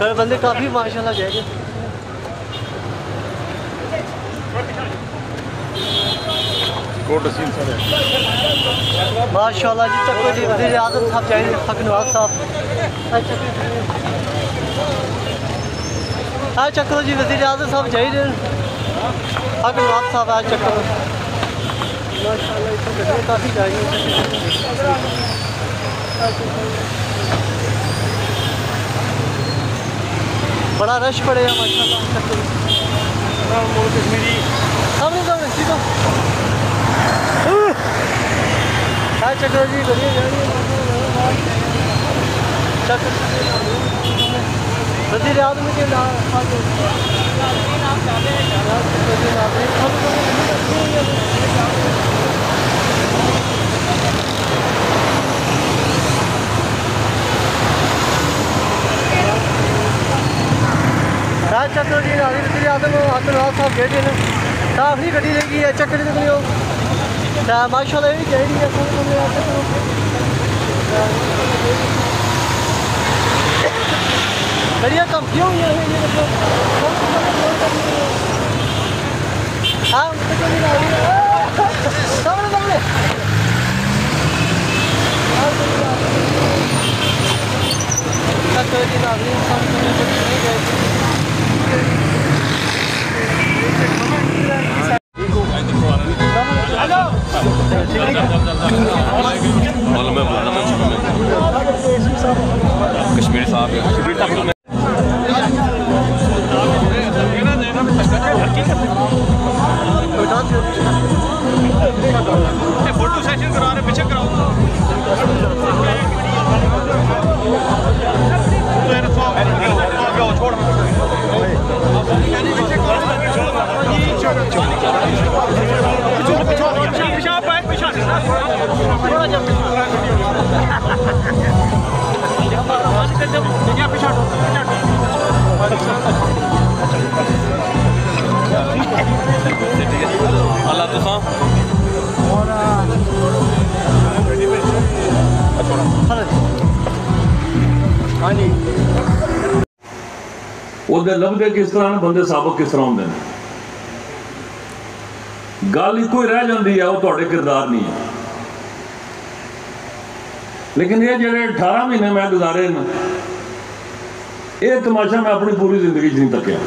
बंदे काफ़ी माशाल्लाह जाएंगे। माशाल्लाह जी तक कोई वज़ीर आज़म साहब चाहिए, हक नवाज साहब। आज चक्कर जी वज़ीर आज़म साहब चाहिए, हक नवाज साहब आज चक्कर माशाल्लाह इतने काफ़ी चाहिए। बड़ा रश पड़ेगा माशाल्लाह चक्कर कश्मीरी सामने सामने सीधा चक्कर जी बढ़िया जा रही है। चक्कर वज़ीर आज़म के राज चक्कर जी वज़ीर आज़म अब्दुल्लाह साहब गेट ने काफ़ी गड्डी लगी है चक्कर निकली हो माशाल्लाह भी चाहिए है। बढ़िया कम क्यों हुई है ये मतलब हाँ सामने सामने चक्कर जी नाज़रीन सामने नहीं गए। कश्मीरी साहब फोटो सेशन करा रहे पीछे कराओ छोड़ अल्लाह तुसा लभदे किस तरह बंदे साबक किस तरह होंगे गल एको ही रह जाती है, वो तुहाडे किरदार नहीं है। लेकिन ये जेडे 18 महीने मैं गुजारे न ये तमाशा मैं अपनी पूरी जिंदगी नहीं तकिया।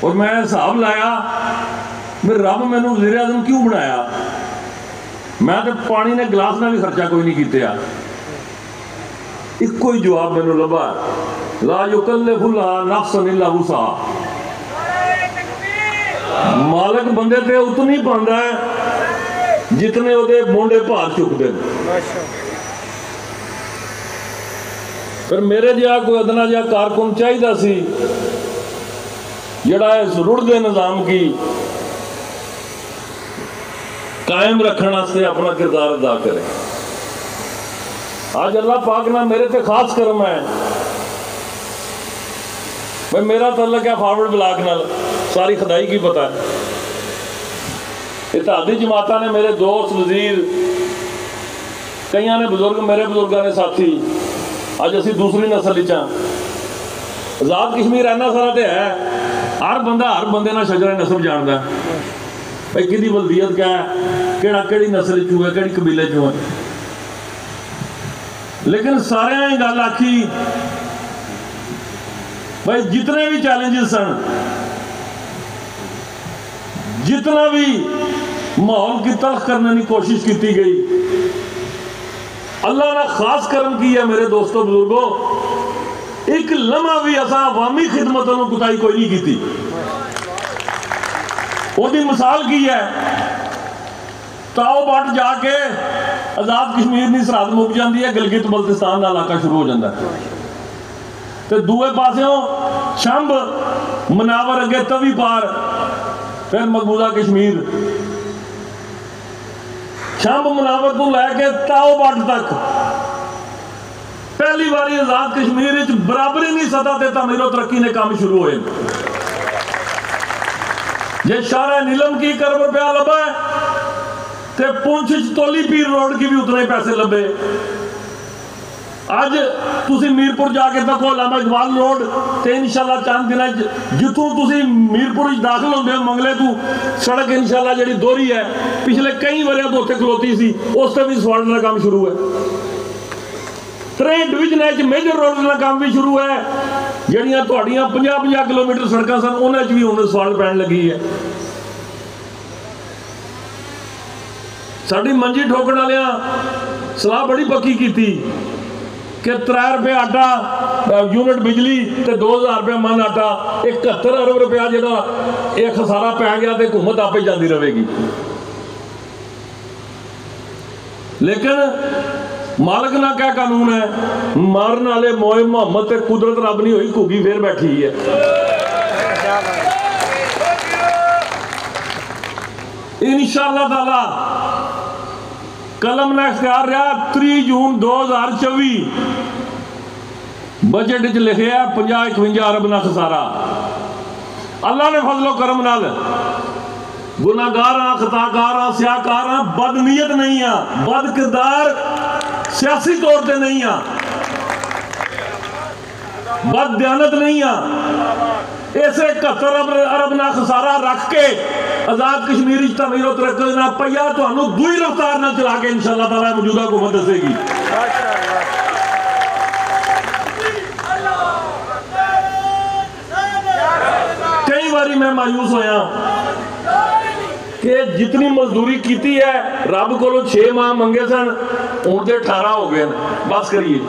और मैं हिसाब लाया भी रब मैनू वज़ीर आज़म क्यों बनाया। मैं तो पानी ने गिलास ना भी खर्चा कोई नहीं किया। एको ही जवाब मैनू लभा ला युकल्लिफुल्लाह नफ्सन इल्ला वुसअहा। मालिक बंदे ते उतनी पांदा है जितने ओदे मोंडे भार चुकते हैं। पर मेरे जिहा कोई अदना जिहा कारकुन चाहिए सी जड़ा इस रुड़दे निजाम की कायम रखने वास्ते अपना किरदार अदा करे। आज अल्लाह पाक ना मेरे ते खास करम है भाई मेरा तल्लक है फॉरवर्ड ब्लॉक नाल सारी खुदाई की पता है। इत्तेहादी जमाता ने मेरे दोस्त वजीर कई ने बुजुर्ग मेरे बुजुर्गों ने साथी अज असी दूसरी नस्ल आज़ाद कश्मीर इन्ना सारा तो है हर बंदे ना शजरा नस्ब जानता भाई कि वल्दियत क्या है कि नस्ल चू है कि कबीले चू है। लेकिन सारे गल आखी भाई जितने भी चैलेंजेस सन जितना भी माहौल की तल्ख करने की कोशिश की गई अल्लाह ने खास करम किया मेरे दोस्तों बुजुर्गों। एक लम्हा भी असा अवामी खिदमतों को कुताई कोई नहीं की। ओदी मिसाल की है ताओ बट जाके आज़ाद कश्मीर की सरहद मुक जाती है गिलगित बल्तिस्तान का इलाका शुरू हो जाता है। तो दूए पासों शंभ मनावर अगे तवी पार फिर मकबूजा कश्मीर शंभ मनावर तो लैके ताओ बट तक पहली बारी आज़ाद कश्मीर बराबरी नहीं सतह ते तमीरो तरक्की ने काम शुरू होए। जे शारा नीलम की करब रुपया लभा तो पुंछ तोली पीर रोड की भी उतने पैसे लभे। अज तुसी मीरपुर जाके देखो लामा इकबाल रोड ते इंशाल्लाह चंद दिनों जितों तुसी मीरपुर दाखिल होंदे हो मंगले तू सड़क इंशाल्लाह जिहड़ी दोहरी है पिछले कई वरियां तो उत्थे खलोती सी उस ते भी सवालण का काम शुरू है। 3 डिवीजन मेजर रोड का काम भी शुरू है जिहड़ियां तुहाड़ियां 50-50 किलोमीटर सड़कां सन उन्हां च भी हुण सवाल पैण लगी है। साडी मंजी ठोकण वालियां सलाह बड़ी पक्की की कि 3 रुपए आटा यूनिट बिजली ते 2000 रुपये मन आटा 71 अरब रुपया जो एक खसारा पै गया तो हुकूमत आपे जाती रहेगी। लेकिन मालक ना क्या कानून है मारन वाले मोए मोहम्मद ते कुदरत रब नहीं हुई घुगी फिर बैठी है। इंशाअल्लाह ताला कलम ने इख्तियार रहा 3 जून 2024 बजट च लिखे 50-51 अरब ना खसारा। अल्लाह ने फजलो करम नाल गुनाहगार हाँ खताकार हाँ स्याकार हाँ बदनीयत नहीं हाँ बद किरदार सियासी तौर पर नहीं हाँ बद दयानत नहीं हाँ इसे 71 अरब ना खसारा रख के आजाद कश्मीर तमीर तरक्की ना पहिया तो दूई रफ्तार ना चला के इंशाअल्लाह ताला मौजूदा हुकूमत दसेगी। कई बारी मैं मायूस होया कि जितनी मजदूरी की है रब को 6 माह मंगे सन हूं तो 18 हो गए बस करिए।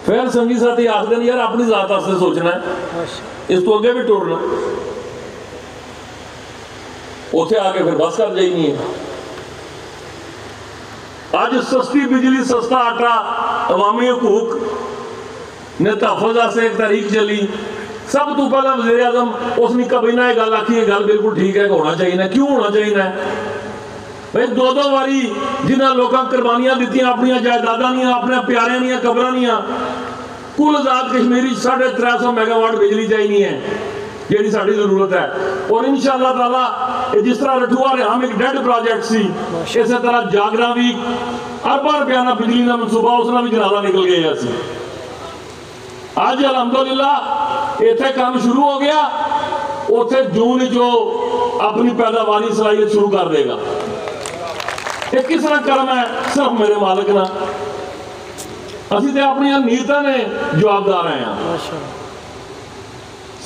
फिर संगी साथी आखते यार अपनी जात वास्ते सोचना है इस तो अगे भी टुरना उसे आके फिर बस कर जानी है। अज सस्ती बिजली सस्ता आटा अवामी हकूक ने तहफुज़ वास्ते एक तहरीक चली। सब तो पहला वज़ीर आज़म उसने कबीना गल आखी गल बिल्कुल ठीक है होना चाहिए। क्यों होना चाहिए भाई 2-2 बारी जिन्हें लोगों कुर्बानियां दी अपन जायदादा नहीं अपने प्यारियां नहीं कबरां नहीं कुल आजाद कश्मीर 350 मेगावाट बिजली चाहिए है जी साड़ी जरूरत है। और इंशाअल्लाह ताला जिस तरह रठुआ रिहाम एक डेड प्रोजेक्ट सी इस तरह जागरा भी अरबां रुपया का बिजली का मनसूबा उसका भी जनाजा निकल गया सी। अज अलहमदुलिल्लाह इत्थे काम शुरू हो गया उथे जून जो अपनी पैदावारी सलाहियत शुरू कर देगा। ये किस तरह कर्म है सिर्फ मेरे मालिक ना असी तो अपनी नीयतां ने जवाबदार हैं।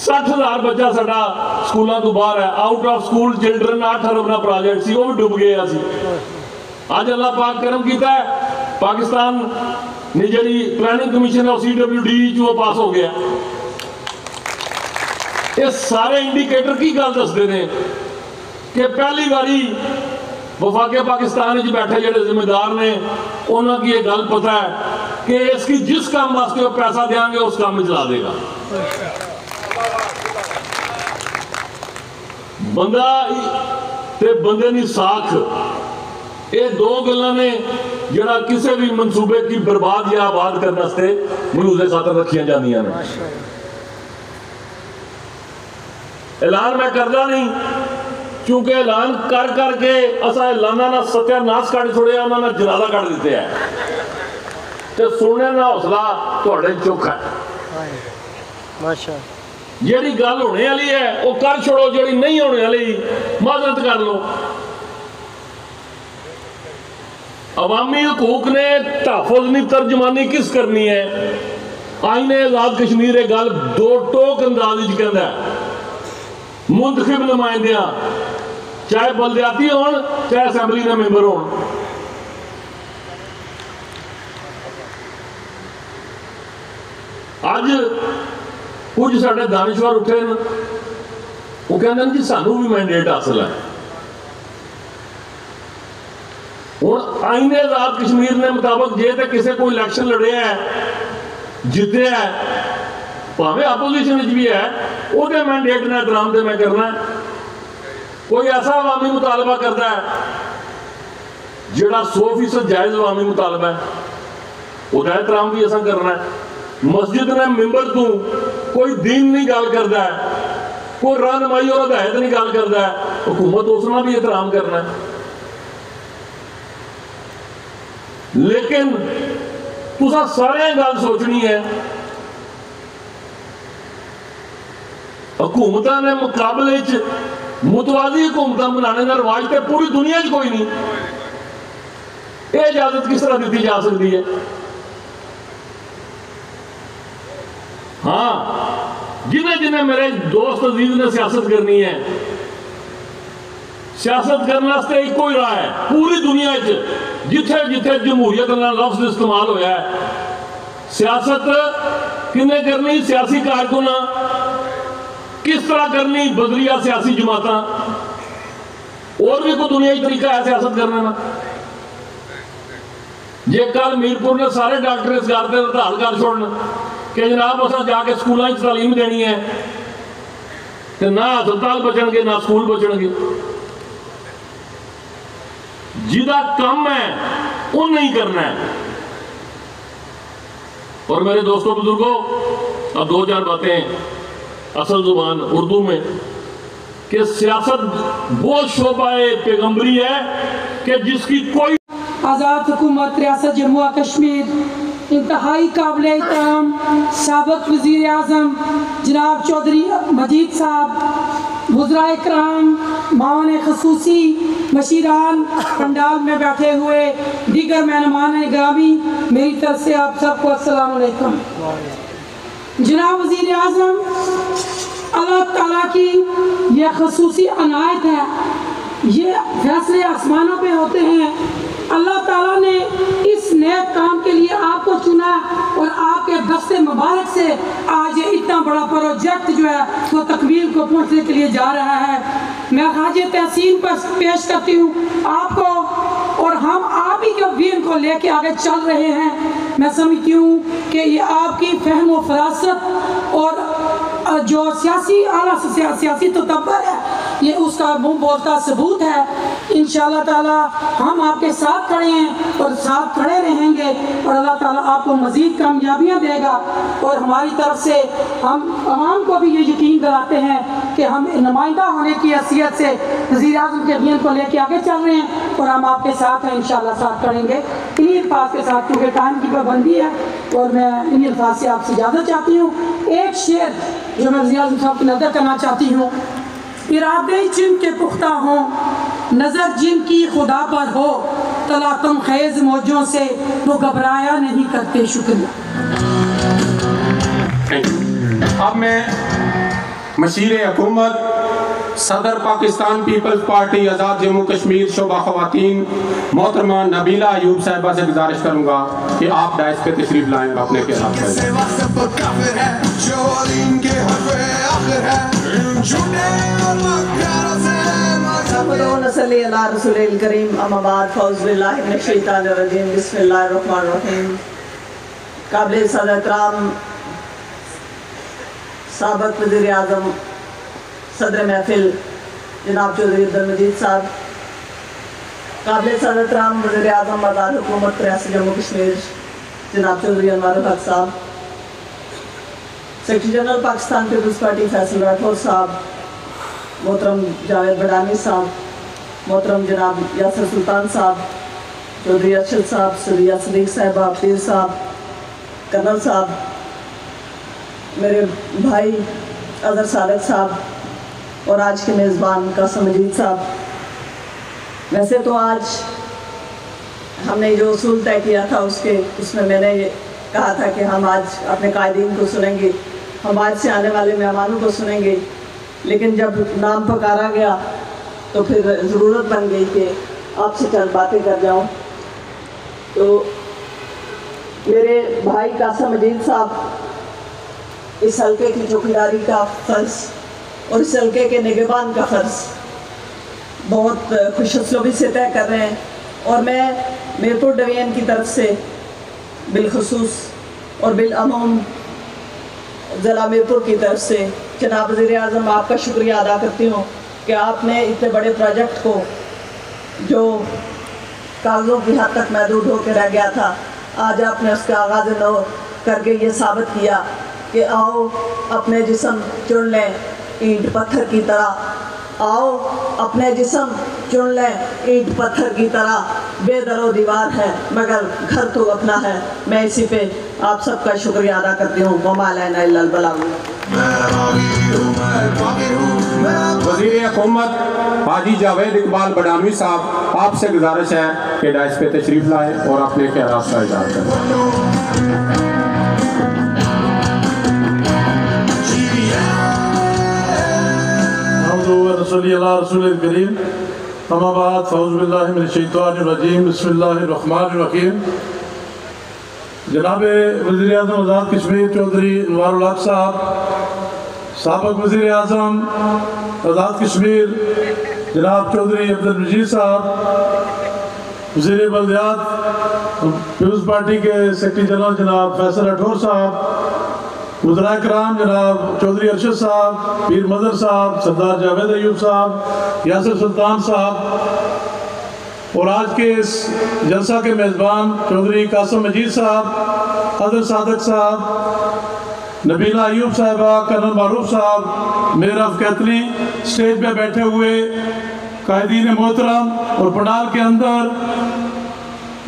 60,000 बच्चा साडा स्कूलों तो बाहर है आउट ऑफ स्कूल चिल्ड्रन 8 अरब का प्रोजेक्ट सी वो भी डुब गया सी। अज अल्लाह पाक करम किया है पाकिस्तान ने जी प्लानिंग कमीशन है CWD जो पास हो गया। ये सारे इंडिकेटर की गल दसते हैं कि पहली बारी वफाके पाकिस्तान बैठे जो जिम्मेदार ने उन्होंने ये गल पता है कि इसकी जिस काम वास्ते पैसा देंगे उस काम में चला देगा। बंदा ते बंदे दी साख ये 2 गल्लां ने जरा किसी भी मनसूबे की बर्बाद या आबाद करने वास्ते मलूजे खातर रखिया जांदियां ने। ऐलान मैं करदा नहीं क्योंकि ऐलान कर करके असा ऐलाना ना सत्यानाश कर छोड़िया उन्होंने जनाजा कर दिते है तो सुनने का हौसला थोड़े चुक है। जी गल होने वाली है वो कर छोड़ो जी नहीं होने वाली माजरत कर लो। अवामी हकूक ने तहफुज़ नहीं तर्जमानी किस करनी है। आईने आजाद कश्मीर ये गल 2 टोक अंदाज कहता है मुंतखब नुमाइंदियां चाहे बलदियाती हो चाहे असैम्बली के मैंबर हो। अज कुछ साडे दानिशवर उठे वो कहते हैं जी सानू भी मैंडेट हासिल है। हुण आईने आजाद कश्मीर ने मुताबिक जे तो किसी कोई इलैक्शन लड़े है जिते है भावें अपोजिशन भी है वो मैंडेट ने एहतराम तो मैं करना है। कोई ऐसा अवामी मुतालबा करता है जोड़ा 100% जायज़ अवामी मुतालबा है वह एहतराम भी असा करना है। मस्जिद ने मैंबर तू कोई दीन नहीं गल करता है कोई रहनुमाई और हिदायत नहीं गल करता है हुकूमत उसका भी एहतराम करना है। लेकिन तुसा सारे गल सोचनी है, हुकूमतां ने मुकाबले मुतवाजी हुकूमत बनाने का रवाज तो पूरी दुनिया कोई नहीं। ये इजाजत किस तरह दी जा सकती है? हाँ, जिन्हें जिन्हें मेरे दोस्त अजीज ने सियासत करनी है, सियासत करने वास्ते एक ही राह है पूरी दुनिया जिथे जिथे जमहूरियत का लफ्ज इस्तेमाल होया है। सियासत किने करनी? सियासी कारकुना किस तरह करनी? बदलिया सियासी जमाता। और भी कोई दुनियाई तरीका है सियासत करने का? जे कल मीरपुर ने सारे डॉक्टर इस गल पर हड़ताल कर छोड़न कि जनाब अस जाके स्कूलों तालीम देनी है, तो ना हस्पताल बचणगे ना स्कूल बचणगे। जिहदा काम है वो नहीं करना है। और मेरे दोस्तों बुजुर्गों, अब दो चार बातें असल जुबान उर्दू में कि सियासत वो शोबाए पैगंबरी है कि जिसकी कोई आज़ाद हुकूमत रियासत जम्मू और कश्मीर इंतहाई काबिल एहतराम साबिक़ वज़ीर आज़म जनाब चौधरी मजीद साहब, वज़राए इकराम, मावन ख़ुसूसी, मशीरान, पंडाल में बैठे हुए दीगर मेहमान गिरामी, मेरी तरफ से आप सबको अस्सलाम वालेकुम। जनाब वज़ीर आज़म, अल्लाह ताला की यह ख़ुसूसी अनायत है, ये फैसले आसमानों पे होते हैं। अल्लाह ताला ने इस नए काम के लिए आपको चुना और आपके दस्ते मुबारक से आज ये इतना बड़ा प्रोजेक्ट जो है वो तकमील को पहुंचने के लिए जा रहा है। मैं हाजी तहसीन पर पेश करती हूँ आपको, और हम आप ही के विजन को लेके आगे चल रहे हैं। मैं समझती हूँ कि ये आपकी फहम व फरासत और जो सियासी आला सियासी तदब्बर है, ये उसका मुँह बोलता सबूत है। इंशाअल्लाह ताला हम आपके साथ खड़े हैं और साथ खड़े रहेंगे, और अल्लाह ताला आपको मज़ीद कामयाबियाँ देगा। और हमारी तरफ से हम तमाम को भी ये यकीन दिलाते हैं कि हम नुमाइंदा होने की हैसियत से वज़ीर आज़म के विजन को लेके आगे चल रहे हैं और हम आपके साथ हैं, इंशाअल्लाह साथ खड़ेंगे। इन्हीं अल्फाज के साथ, क्योंकि टाइम की पाबंदी है और मैं इन्हीं अल्फाज से आपसे इजाज़त चाहती हूँ। एक शेर जो मैं वज़ीर आज़म साहब की नज़र करना चाहती हूँ। इरादे जिनके पुख्ता हों, नज़र जिनकी खुदा पर हो, तलातम खेज मौजों से वो घबराया नहीं करते। शुक्रिया। अब मैं मशीर हुकूमत सदर पाकिस्तान पीपल्स पार्टी आज़ाद जम्मू कश्मीर शोबा ख़वातीन मोहतरमा नबीला अयूब साहिबा से गुजारिश करूँगा कि आप डायस पे तशरीफ लाएँ अपने के साथ। काबिल सदर इकराम साबिक़ वज़ीर आज़म सदर महफिल जनाब चौधरी अब्दुल मजीद साहब, काबिल सदर इकराम वज़ीर आज़म आज़ाद हुकूमत रियासत जम्मू कश्मीर जनाब Chaudhary Anwar Haq sahab, secretary general Pakistan peoples party Faisal Rathore sahab, मोहतरम जावेद बड़ानी साहब, मोहतरम जनाब यासर सुल्तान साहब, चौधरी अरशद साहब, सदिया सदीक साहिबा, पीर साहब, कर्नल साहब, मेरे भाई अजहर सादक साहब और आज के मेज़बान कासिम मजीद साहब। वैसे तो आज हमने जो उसूल तय किया था उसमें मैंने ये कहा था कि हम आज अपने कायदीन को सुनेंगे, हम आज से आने वाले मेहमानों को सुनेंगे, लेकिन जब नाम पुकारा गया तो फिर ज़रूरत बन गई कि आपसे चंद बातें कर जाऊं। तो मेरे भाई कासिम मजीद साहब इस हल्के की चौकीदारी का फ़र्ज़ और इस हल्के के निगहबान का फ़र्ज़ बहुत खुशअस्लूबी से तय कर रहे हैं, और मैं मीरपुर डिवीज़न की तरफ से बिलखुसूस और बिलअमूम ज़िला मीरपुर की तरफ से जनाब वज़ीर आज़म आपका शुक्रिया अदा करती हूँ कि आपने इतने बड़े प्रोजेक्ट को जो कागज़ों की हद तक महदूद होकर रह गया था, आज आपने उसका आगाज़ नौ करके ये साबित किया कि आओ अपने जिस्म चुन लें ईंट पत्थर की तरह, आओ अपने जिस्म चुन लें। ईंट पत्थर की तरह बेदरो दीवार है मगर घर तो अपना है। मैं इसी पे आप सबका शुक्रिया अदा करती हूँ। वमालैना इल्लल बलाग। वज़ीर हुकूमत हाजी जावेद इकबाल बडानवी साहब, आपसे गुजारिश है कि डाइस पे तशरीफ लाएं और अपने ख्यालात का इज़हार करें। जनाब वज़ीर आज़म आज़ाद कश्मीर चौधरी अनवारुल हक साहब, साबिक़ वज़ीर आज़म आज़ाद कश्मीर जनाब चौधरी अब्दुल मजीद साहब, वज़ीर बल्दियात पीपल्स पार्टी के सेक्रेटरी जनरल जनाब फैसल राठौर साहब, वज़राए कराम जनाब चौधरी अरशद साहब, पीर मदर साहब, सरदार जावेद अयूब साहब, यासिर सुल्तान साहब, और आज के इस जलसा के मेज़बान चौधरी कासिम मजीद साहब, अदर सादक साहब, नबीला अयूब साहिबा, कर्नल मारूफ साहब, मेयर ऑफ कैथली, स्टेज पे बैठे हुए कायदीन मोहतरम और पंडाल के अंदर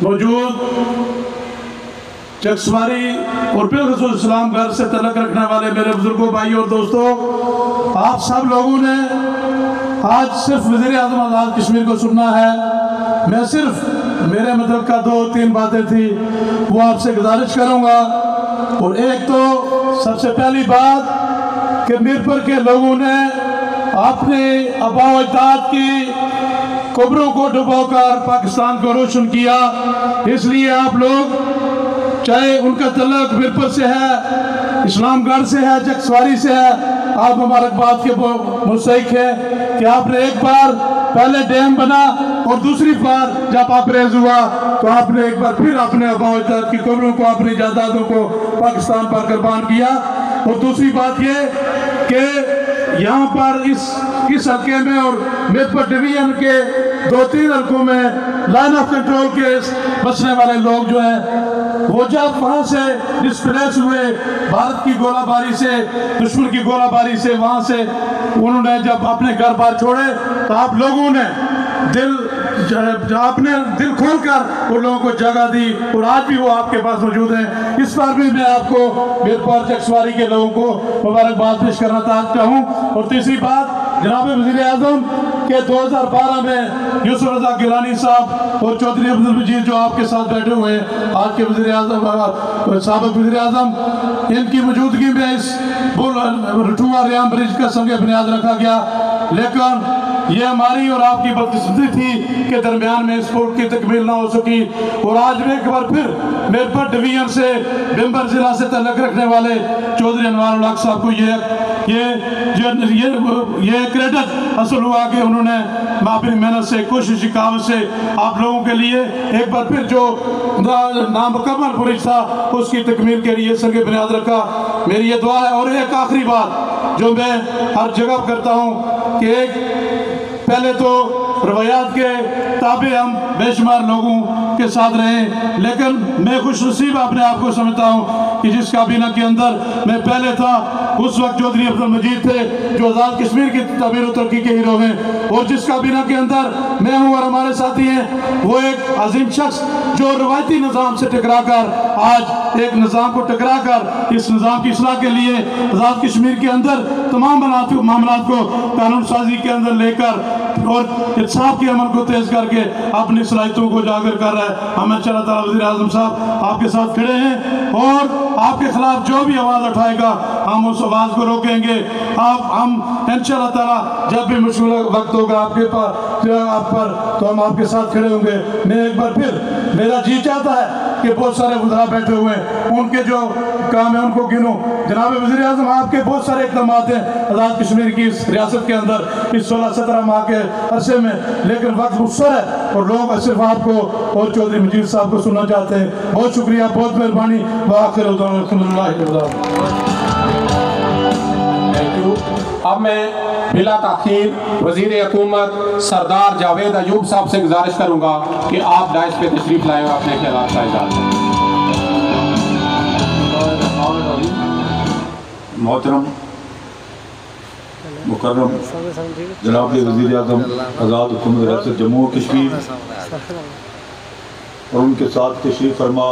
मौजूद चकसवारी और बिलखुसूस इस्लाम घर से तल्लुक़ रखने वाले मेरे बुजुर्गों, भाइयों और दोस्तों, आप सब लोगों ने आज सिर्फ वज़ीर आज़म आज़ाद कश्मीर को सुनना है। मैं सिर्फ मेरे मतलब का 2-3 बातें थी वो आपसे गुजारिश करूंगा। और एक तो सबसे पहली बात कि मीरपुर के लोगों ने अपने आबाओ अजदाद की कब्रों को डुबोकर पाकिस्तान को रोशन किया, इसलिए आप लोग चाहे उनका तल्लुक़ मीरपुर से है, इस्लामगढ़ से है, चकसवारी से है, आप मुबारकबाद के मुस्तहिक़ हैं कि आपने एक बार पहले डैम बना और दूसरी बार जब अपरेज हुआ तो आपने एक बार फिर अपने आबाओ अजदाद की कब्रों को, अपनी जायदादों को पाकिस्तान पर कुर्बान किया। और दूसरी बात ये कि यहाँ पर इस हल्के में और मीरपुर डिवीजन के 2-3 हल्कों में लाइन ऑफ कंट्रोल के बसने वाले लोग जो हैं वो जब वहाँ से डिस्प्लेस हुए भारत की गोलाबारी से, दुश्मन की गोलाबारी से, वहाँ से उन्होंने जब अपने घर बार छोड़े तो आप लोगों ने आपने दिल खोलकर उन लोगों को जगह दी और आज भी वो आपके पास मौजूद हैं। इस बार भी मैं आपको मीरपुर चकसवारी के लोगों को मुबारकबाद पेश करना चाहता हूँ। और तीसरी बात, जनाब वज़ीर आज़म के 2012 में यूसुफ रज़ा गिलानी साहब और चौधरी अब्दुल मजीद जो आपके साथ बैठे हुए हैं, आज के वज़ीर आज़म, साबिक़ वज़ीर आज़म, इनकी मौजूदगी में इस रठुआ रियाम ब्रिज का संग बुनियाद रखा गया। लेकिन ये हमारी और आपकी बदकिस्मती थी कि दरमियान में इस पुल की तकमील ना हो सकी। और आज में एक बार फिर मीरपुर डिवीजन से बिम्बर जिला से तल्लुक़ रखने वाले चौधरी अनवारुल हक साहब को ये क्रेडिट हासिल हुआ कि उन्होंने अपनी मेहनत से, कोशिश कावत से आप लोगों के लिए एक बार फिर जो नामुकम्मल ब्रिज था उसकी तकमील के लिए संग बुनियाद रखा। मेरी ये दुआ है। और एक आखिरी बात जो मैं हर जगह करता हूँ कि एक पहले तो रवायात के ताबे हम बेशुमार लोगों के साथ रहे, लेकिन मैं खुशनसीब अपने आप को समझता हूँ कि जिस काबीना के अंदर मैं पहले था उस वक्त चौधरी अब्दुल मजीद थे जो आज़ाद कश्मीर की तमीर और तरक्की के हीरो हैं, और जिस काबीना के अंदर मैं हूँ और हमारे साथी हैं वो एक अजीम शख्स जो रवायती निज़ाम से टकरा कर आज एक निज़ाम को टकरा कर इस निज़ाम की इस्लाह के लिए आज़ाद कश्मीर के अंदर तमाम मामला को कानून साजी के अंदर लेकर और इंसाफ के अमल को तेज करके अपनी सलाहियतों को उजागर कर रहा है। हम इंशाअल्लाह ताला वज़ीर आज़म साहब आपके साथ खड़े हैं और आपके खिलाफ जो भी आवाज़ उठाएगा हम उस आवाज़ को रोकेंगे। हम इंशाअल्लाह ताला जब भी मुश्किल वक्त होगा आपके पास आप पर तो हम आपके साथ खड़े होंगे। मैं एक बार फिर मेरा जी चाहता है कि बहुत सारे वज़रा बैठे हुए हैं उनके जो काम है उनको गिनूं। जनाब वज़ीर आज़म आपके बहुत सारे इक़दाम हैं आज़ाद कश्मीर की इस रियासत के अंदर इस 16-17 माह के अरसे में, लेकिन वक्त मुख्तर है और लोग सिर्फ आपको और चौधरी मजीद साहब को सुनना चाहते हैं। बहुत शुक्रिया, बहुत मेहरबानी। अब मैं बिला ताख़ीर वज़ीर हुकूमत सरदार जावेद अयूब साहब से गुजारिश करूँगा कि आप डाइस पे तशरीफ़ लाएँ और अपने ख्यालात का इज़हार करें। मोहतरम मुकर्रम जनाब वज़ीर आज़म आज़ाद हुकूमत रियासत जम्मू और कश्मीर और उनके साथ तशरीफ़ फरमा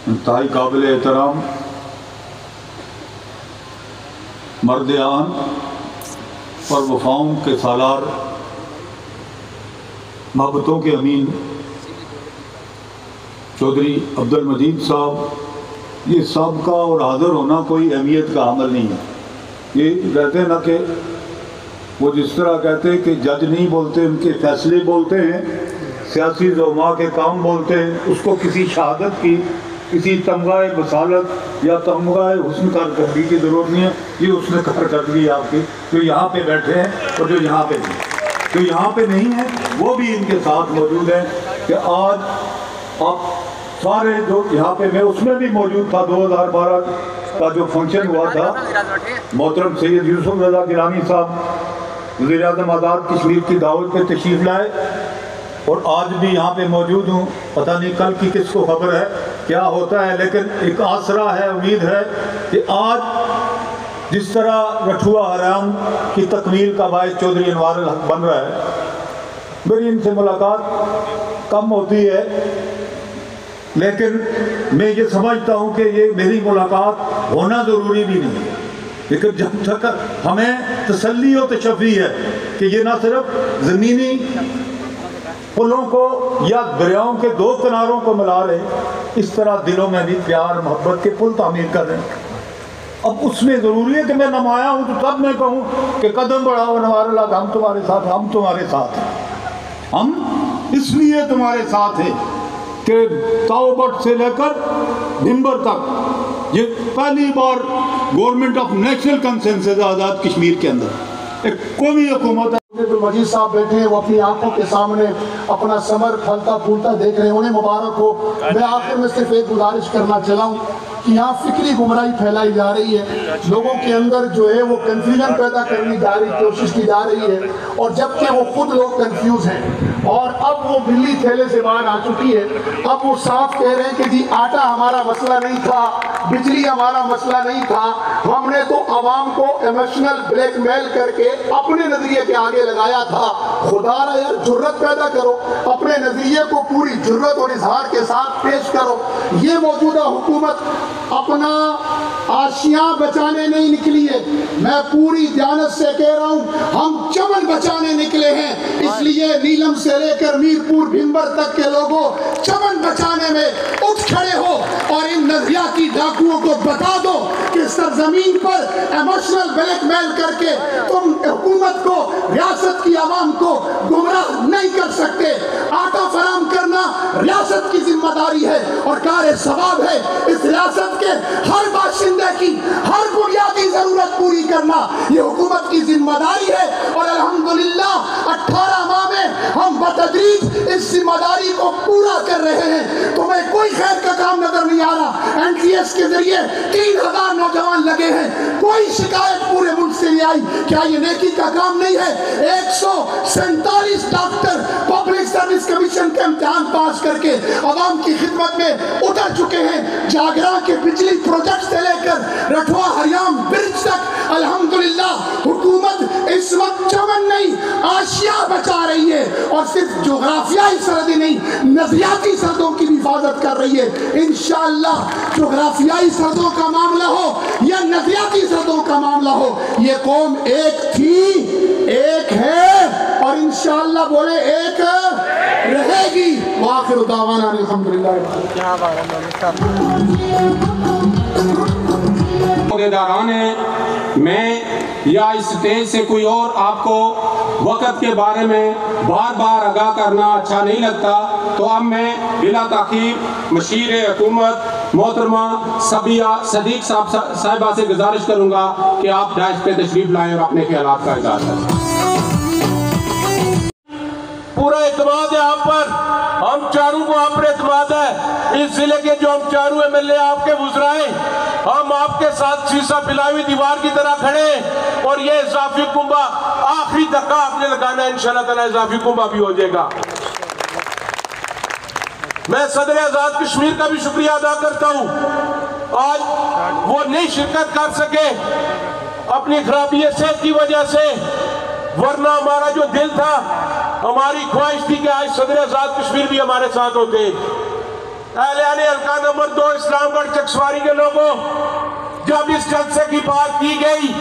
इंतहाई काबिल एहतराम मर्द आन और वफ़ाओं के सालार मोहब्बतों के अमीन चौधरी अब्दुल मजीद साहब, ये सबका और हाज़िर होना कोई अहमियत का अमल नहीं है। ये कहते हैं ना कि वो जिस तरह कहते हैं कि जज नहीं बोलते, उनके फैसले बोलते हैं, सियासी ज़ुमा के काम बोलते हैं, उसको किसी शहादत की, किसी तमगाए बसालत या तमगाए हुस्न कारकर्दगी की ज़रूरत नहीं है। ये उसने कारकर्दगी आपकी जो यहाँ पे बैठे हैं और जो यहाँ पे नहीं, जो यहाँ पे नहीं है वो भी इनके साथ मौजूद है। कि आज आप सारे जो यहाँ पे, मैं उसमें भी मौजूद था, 2012 का जो फंक्शन हुआ था, मोहतरम सैयद यूसुफ रज़ा गिलानी साहब वज़ीर आज़म आज़ाद कश्मीर की दावत पे तशरीफ़ लाए और आज भी यहाँ पे मौजूद हूँ। पता नहीं कल की किसको खबर है क्या होता है, लेकिन एक आसरा है, उम्मीद है कि आज जिस तरह रठुआ हराम की तकमील का बायस चौधरी अनवारुल हक बन रहा है। मेरी इनसे मुलाकात कम होती है, लेकिन मैं ये समझता हूँ कि ये मेरी मुलाकात होना ज़रूरी भी नहीं है, लेकिन जब तक हमें तसल्ली और तशफ़ी है कि ये ना सिर्फ ज़मीनी पुलों को या दरियाओं के दो किनारों को मिला रहे, इस तरह दिलों में भी प्यार मोहब्बत के पुल तामीर कर रहे हैं। अब उसमें ज़रूरी है कि मैं नमाया हूँ तो तब मैं कहूँ कि कदम बढ़ाओ अनवारुल हक, हम तुम्हारे साथ, हम तुम्हारे साथ हैं। हम इसलिए तुम्हारे साथ हैं कि ताओबट से लेकर भिंबर तक ये पहली बार government of national consensus Azad Kashmir के अंदर एक कौमी हुकूमत है। अब्दुल मजीद साहब बैठे हैं, वो अपनी आंखों के सामने अपना समर फलता फूलता देख रहे हैं, उन्हें मुबारक हो। मैं आखिर में सिर्फ एक गुजारिश करना चाहूँ कि यहाँ फिक्री गुमराही फैलाई जा रही है, लोगों के अंदर जो है वो कन्फ्यूजन पैदा करने की कोशिश की जा रही है, और जबकि वो खुद लोग कन्फ्यूज हैं और अब वो बिल्ली थैले से बाहर आ चुकी है। अब वो साफ कह रहे हैं कि जी आटा हमारा मसला नहीं था, बिजली हमारा मसला नहीं था, हमने तो आवाम को इमोशनल ब्लैकमेल करके अपने नजरिए के आगे लगाया था। खुदा यार जुर्रत पैदा करो, अपने नजरिए को पूरी जुर्रत और इजहार के साथ पेश करो। ये मौजूदा हुकूमत अपना आशियां बचाने नहीं निकली है, मैं पूरी ध्यानत से कह रहा हूँ, हम चमन बचाने निकले हैं। इसलिए नीलम से लेकर मीरपुर भिंबर तक के लोगों, चमन बचाने में उठ खड़े हो और इन नजरियाती डाकुओं को बता दो कि सरजमीन पर इमोशनल ब्लैकमेल करके तुम हुकूमत को, रियासत की आवाम को गुमराह नहीं कर सकते। आटा फराम करना रियासत की जिम्मेदारी है और कार सवाब है इस रियासत के हर बाशिंदे की हर बुनियादी जरूरत पूरी करना, ये हुकूमत की जिम्मेदारी है। और अल्हम्दुलिल्लाह 18 माह में हम बतदरीज इस जिम्मेदारी को पूरा कर रहे हैं। तुम्हें कोई खैर का काम नजर नहीं आ रहा। एनटीएस के जरिए 3000 नौजवान लगे हैं, कोई शिकायत पूरे मुल्क से नहीं आई। क्या ये नेकी का काम नहीं है? 147 डॉक्टर पब्लिक सर्विस कमीशन के इम्तिहान पास करके आवाम की खिदमत में उतर चुके हैं। जागरा के बिजली प्रोजेक्ट से लेकर रठवा हरियाम ब्रिज तक अल्हम्दुलिल्लाह हुकूमत इस वक्त चमन नहीं आशिया बचा रही है, और सिर्फ जोग्राफियाई सरहदें नहीं, नजरियाती सरहदों की भी हिफाजत कर रही है। इंशाअल्लाह जोग्राफियाई सरहदों का मामला हो या नजरियाती सरहदों का मामला हो, ये कौम एक थी, एक है और इंशाअल्लाह बोले एक रहेगी। वाखिर दावाना अल्हम्दुलिल्लाह। मैं या इस स्टेज से कोई और आपको वक़्त के बारे में बार बार आगाह करना अच्छा नहीं लगता, तो अब मैं बिला ताख़ीर मशीर हुकूमत मोहतरमा सबिया सदीक साहिबा से गुजारिश करूँगा कि आप डाइस पे तशरीफ़ लाएँ और अपने ख्यालात का इज़हार करें। पूरा एतमाद है आप पर, हम चारों को आप पर एतमाद है। इस जिले के जो हम चारों एमएलए आपके गुजराए, हम आपके साथ शीशा पिलावी दीवार की तरह खड़े, और ये इजाफी कुंभा आखिरी धक्का आपने लगाना है। इंशाअल्लाह ताला इजाफी कुंभा भी हो जाएगा। मैं सदर आजाद कश्मीर का भी शुक्रिया अदा करता हूँ, आज वो नहीं शिरकत कर सके, अपनी खराबी सेहत की वजह से, वरना हमारा जो दिल था, हमारी ख्वाहिश थी कि आज सदर आजाद कश्मीर भी हमारे साथ होते। अहले हल्का नंबर 2 इस्लामगढ़ चकसवारी के लोगों, जब इस जलसे की बात की गई,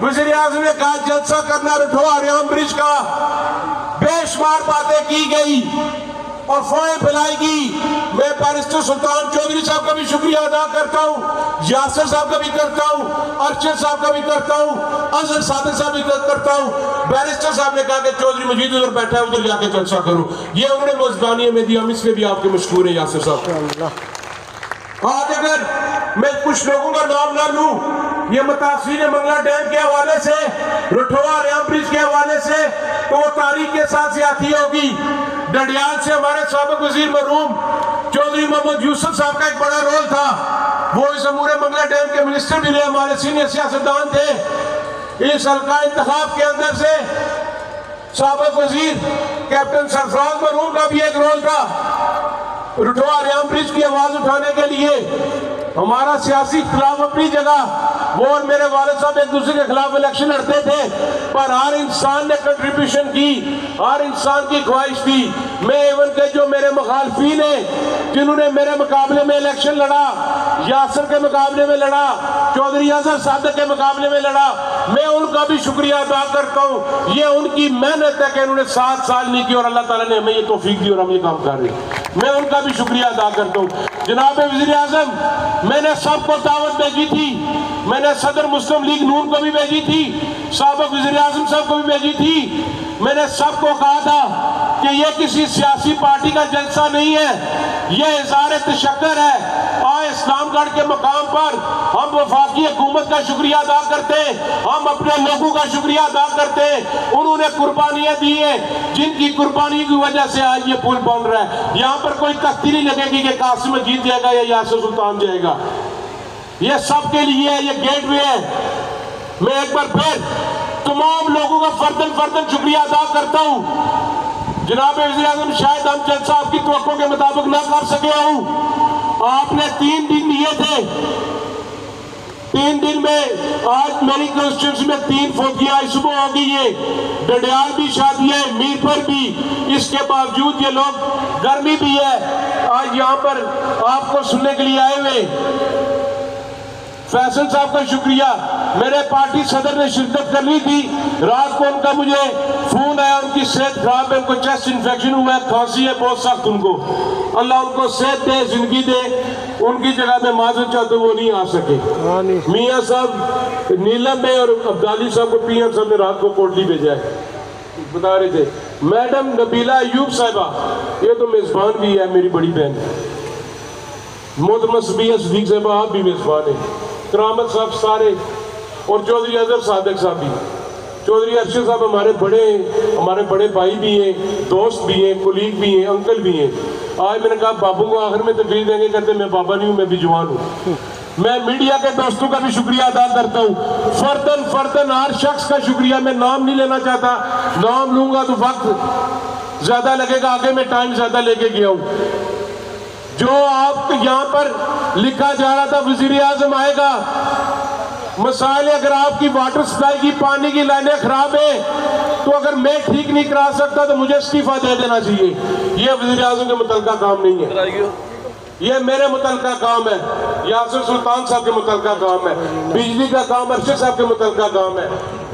वज़ीर आज़म ने कहा जलसा करना रठौआ रियाम ब्रिज का, बेशुमार बातें की गई और फौएं फैलाएगी। मैं बैरिस्टर सुल्तान चौधरी साहब का भी शुक्रिया अदा करता हूँ, यासिर साहब का भी करता हूँ, अरशद साहब का भी करता हूँ, अजहर सादिक साहब भी करता हूँ। बैरिस्टर साहब ने कहा कि चौधरी मजीद उधर बैठा है, उधर जाके जलसा करो, ये उन्होंने मुज़दानिया में दिया। हम इसमें भी आपके मशकूर हैं यासिर साहब। आज अगर मैं कुछ लोगों का नाम ना लूं, ये मुतासिरीन मंगला डैम के हवाले से, रठौआ रियाम ब्रिज के हवाले से, तो वो तारीख के साथ ज्यादती होगी। डडियाल से हमारे साबिक वजीर मरहूम चौधरी मोहम्मद यूसुफ साहब का एक बड़ा रोल था, वो इस अमूर मंगला डैम के मिनिस्टर भी रहे, हमारे सीनियर सियासतदान थे। इस हल्का इंतखाब के अंदर से साबिक वजीर कैप्टन सरफराज मरहूम का भी एक रोल था, रठौआ रियाम ब्रिज की आवाज उठाने के लिए। हमारा सियासी खिलाफ अपनी जगह, वो और मेरे वालिद साहब एक दूसरे के खिलाफ इलेक्शन लड़ते थे, पर हर इंसान ने कंट्रीब्यूशन की, हर इंसान की ख्वाहिश थी। मैं एवन के जो मेरे मुखालफीन हैं, जिन्होंने मेरे मुकाबले में इलेक्शन लड़ा, यासिर के मुकाबले में लड़ा, चौधरी अजहर सादिक के मुकाबले में लड़ा, मैं उनका भी शुक्रिया अदा करता हूँ। ये उनकी मेहनत है कि उन्होंने 7 साल नहीं की और अल्लाह ताला ने हमें ये तौफीक दी और हम ये काम कर रहे हैं। मैं उनका भी शुक्रिया अदा करता हूँ। जनाब वज़ीर आज़म, मैंने सबको दावत भेजी थी, मैंने सदर मुस्लिम लीग नून को भी भेजी थी, साबिक वज़ीर आज़म साहब को भी भेजी थी। मैंने सबको कहा था कि यह किसी सियासी पार्टी का जलसा नहीं है, यह इज़हार तशक्कुर है। आज इस्लामगढ़ के मकाम पर हम वफाकी हुकूमत का शुक्रिया अदा करते हैं, हम अपने लोगों का शुक्रिया अदा करते हैं। उन्होंने कुर्बानियां दी हैं, जिनकी कुर्बानी की वजह से आज ये पुल बन रहा है। यहाँ पर कोई तख्ती नहीं लगेगी कि कासिम जीत जाएगा या यासिर सुल्तान जाएगा, ये सबके लिए है, ये गेटवे है। मैं एक बार फिर तमाम लोगों का फर्दन शुक्रिया अदा करता हूँ। जनाब वज़ीर आज़म, शायद हम जलसा आपकी तवक्को के मुताबिक ना कर सके हूँ। आपने 3 दिन दिए थे, 3 दिन में आज मेरी कॉन्स्टिट्यूंसी में 3 फोकियां सुबह होगी। ये डडियाल भी शादी है, मीरपुर भी, इसके बावजूद ये लोग, गर्मी भी है, आज यहाँ पर आपको सुनने के लिए आए हुए। फैसल साहब का शुक्रिया, मेरे पार्टी सदर ने शिरकत कर ली थी, रात को उनका मुझे फोन आया, उनकी सेहत खराब है, उनको चेस्ट इन्फेक्शन हुआ है, खांसी है बहुत सख्त उनको, अल्लाह उनको सेहत दे, जिंदगी दे। उनकी जगह में माजूद चाहते वो नहीं आ सके। मियाँ साहब नीलम में और अब्दाली साहब को पीएम साहब ने रात को कोटली भेजा है, बता रहे थे। मैडम नबीला अयूब साहिबा, ये तो मेजबान भी है, मेरी बड़ी बहन। मोहतरमा सबिया सदीक साहिबा, आप भी मेजबान है। करामत साहब सारे, और चौधरी अजहर सादिक साहब भी, चौधरी अरशद साहब हमारे बड़े भाई भी हैं, दोस्त भी हैं, कुलीग भी हैं, अंकल भी हैं। आज मैंने कहा बाबू को आखिर में तकलीफ देंगे, कहते मैं बाबा नहीं हूँ, मैं भी जवान हूँ। मैं मीडिया के दोस्तों का भी शुक्रिया अदा करता हूँ, फर्दन हर शख्स का शुक्रिया। मैं नाम नहीं लेना चाहता, नाम लूंगा तो वक्त ज्यादा लगेगा, आगे मैं टाइम ज्यादा लेके गया हूँ। जो आप यहाँ पर लिखा जा रहा था वज़ीर आज़म आएगा, मसाइल, अगर आपकी वाटर सप्लाई की पानी की लाइनें खराब है तो अगर मैं ठीक नहीं करा सकता तो मुझे इस्तीफा दे देना चाहिए। यह वज़ीर आज़म के मुतल्लिका काम नहीं है, ये मेरे मुतल्लिका काम है, यासिर सुल्तान साहब के मुतल्लिका काम है, बिजली का काम अरशद साहब के मुतल्लिका काम है।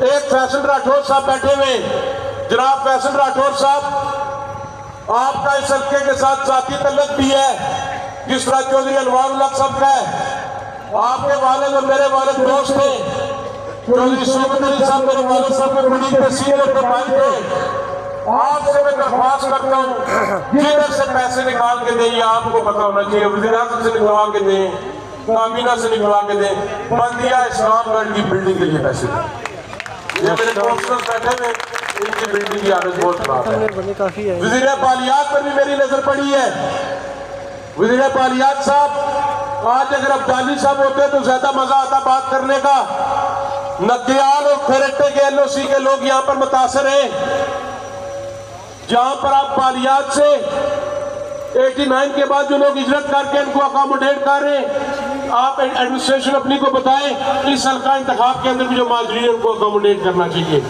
एक फैसल राठौर साहब बैठे हुए, जनाब फैसल राठौर साहब, आपका इस हल्के के साथ जाती तल्लुक भी है, जिस तरह चौधरी अनवार उल-हक साहब का है। आपके वालिद और मेरे वालिद दोस्त थे, चौधरी सोबत अली साहब मेरे वालिद साहब के बड़ी तहसील और भाई थे। आपसे मैं दरख्वास्त करता हूँ, जिधर से पैसे निकाल के दें, आपको पता होना चाहिए, वज़ीर आज़म से निकलवा के दें, काबीना से निकलवा के दें, बल्दिया इस्लामगढ़ की बिल्डिंग के लिए पैसे। ये मेरे दोस्त बैठे हुए, इनकी बिल्डिंग की हालत बहुत खराब है। वज़ीर बालियात पर भी मेरी नजर पड़ी है। वज़ीर बालियात साहब, आज अगर अब्दाली साहब होते तो ज्यादा मजा आता बात करने का। नदियाल और खैरटे के LOC के लोग यहाँ पर मुतासर हैं, जहां पर आप बालियात से 89 के बाद जो लोग हिजरत करके इनको अकोमोडेट कर रहे हैं, आप एडमिनिस्ट्रेशन अपनी को बताएं, इस हल्का इंतखाब के अंदर भी जो माजरीन उनको अकोमोडेट करना चाहिए,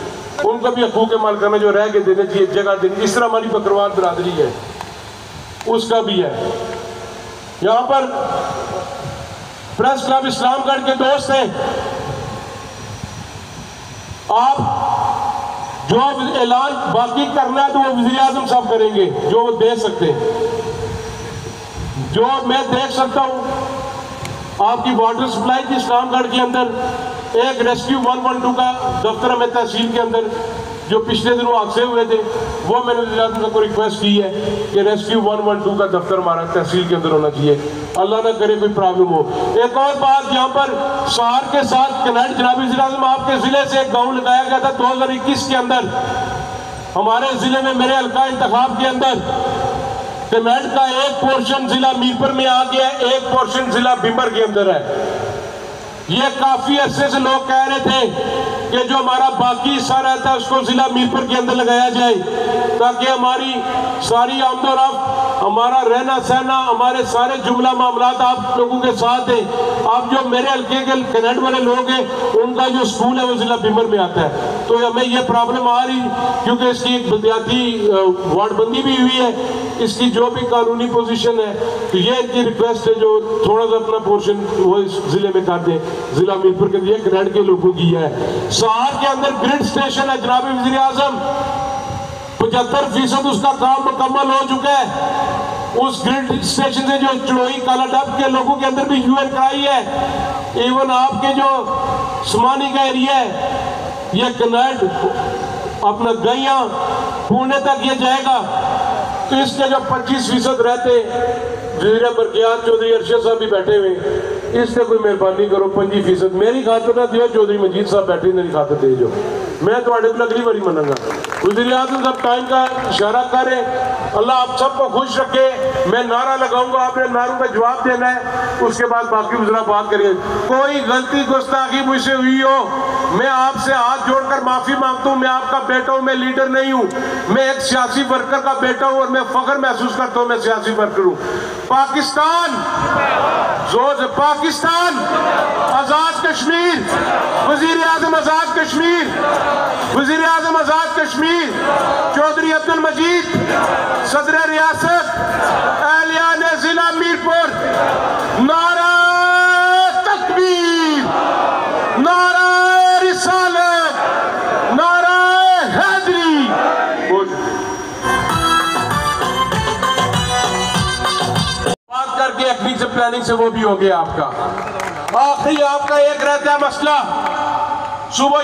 उनको भी हकूक माल करना जो रह के देने चाहिए, जगह देनी, जिस तरह हमारी बकरवाल बरादरी है उसका भी है। यहाँ पर प्रेस क्लब इस्लामगढ़ के दोस्त हैं, आप जो ऐलान बाकी करना है तो वो वज़ीर आज़म साहब करेंगे, जो वो दे सकते हैं। जो मैं देख सकता हूँ आपकी वाटर सप्लाई की इस्लामगढ़ के अंदर एक रेस्क्यू 112 का दफ्तर हमें तहसील के अंदर जो पिछले दिनों हादसे हुए थे, वो मैंने वज़ीर आज़म को रिक्वेस्ट की है कि रेस्क्यू 112 का दफ्तर हमारा तहसील के अंदर होना चाहिए, अल्लाह ना करे कोई प्रॉब्लम हो। एक और बात, यहाँ पर सहार के साथ कनेक्ट, जनाब वज़ीर आज़म आपके ज़िले से एक गाँव लगाया गया था 2021 के अंदर, हमारे ज़िले में मेरे हल्का इंतखाब के अंदर कनेक्ट का एक पोर्शन जिला मीरपुर में आ गया, एक पोर्शन जिला बिम्बर के अंदर है। ये काफी अरसे से लोग कह रहे थे कि जो हमारा बाकी हिस्सा रहता है उसको जिला मीरपुर के अंदर लगाया जाए, ताकि हमारी सारी आमदोरफ्त, हमारा रहना सहना, हमारे सारे जुमला मामलात आप लोगों के साथ है। आप जो मेरे हल्के के कनेक्ट वाले लोग हैं, उनका जो स्कूल है वो जिला बिम्बर में आता है, तो हमें ये प्रॉब्लम आ रही, क्योंकि इसकी एक बलदियाती वार्डबंदी भी हुई है, इसकी जो भी कानूनी पोजीशन है, तो ये इनकी रिक्वेस्ट है जो थोड़ा सा अपना पोर्शन वो इस जिले में कर दें, जिला मीरपुर के लिए कनेक्ट के लोगों की है। सहार के अंदर ग्रिड स्टेशन है जनाब वज़ीर आज़म, 75% उसका काम मुकम्मल हो चुका है। उस ग्रिड स्टेशन से जो चड़ोई कालाडब के लोगों के अंदर भी यूएन कराई है, इवन आपके जो समानी का एरिया है, ये कनेक्ट अपना गैया पुणे तक ये जाएगा, तो इसके जो 25% रहते वज़ीर बरकियात चौधरी अरशद साहब भी बैठे हुए, इससे कोई मेहरबानी करो 25% मेरी खातर ना दियो, चौधरी मजीद साहब बैठे मेरी खातर दे जो, मैं तो अगली बारी मनूंगा। वज़ीर आज़म साहब टाइम का इशारा करें, अल्लाह आप सबको खुश रखे। मैं नारा लगाऊंगा, आपने नारों का जवाब देना है, उसके बाद बाकी वज़ीरा बात करेंगे। कोई गलती गुस्ताखी मुझसे हुई हो, मैं आपसे हाथ जोड़कर माफी मांगता हूँ। मैं आपका बेटा हूँ, मैं लीडर नहीं हूँ, मैं एक सियासी वर्कर का बेटा हूँ और मैं फख्र महसूस करता हूँ मैं सियासी वर्कर हूँ। पाकिस्तान जोर से, पाकिस्तान आजाद कश्मीर, वज़ीर आज़म आजाद कश्मीर, वज़ीर आज़म आजाद कश्मीर, चौधरी अब्दुल मजीद सदर रियासत, एहलियान जिला मीरपुर, नारा तकबीर, नारा रिसालत, नारा हैदरी। बात करके एक्टिंग से प्लानिंग से वो भी हो गया आपका। आखिरी आपका एक रहता है मसला, सुबह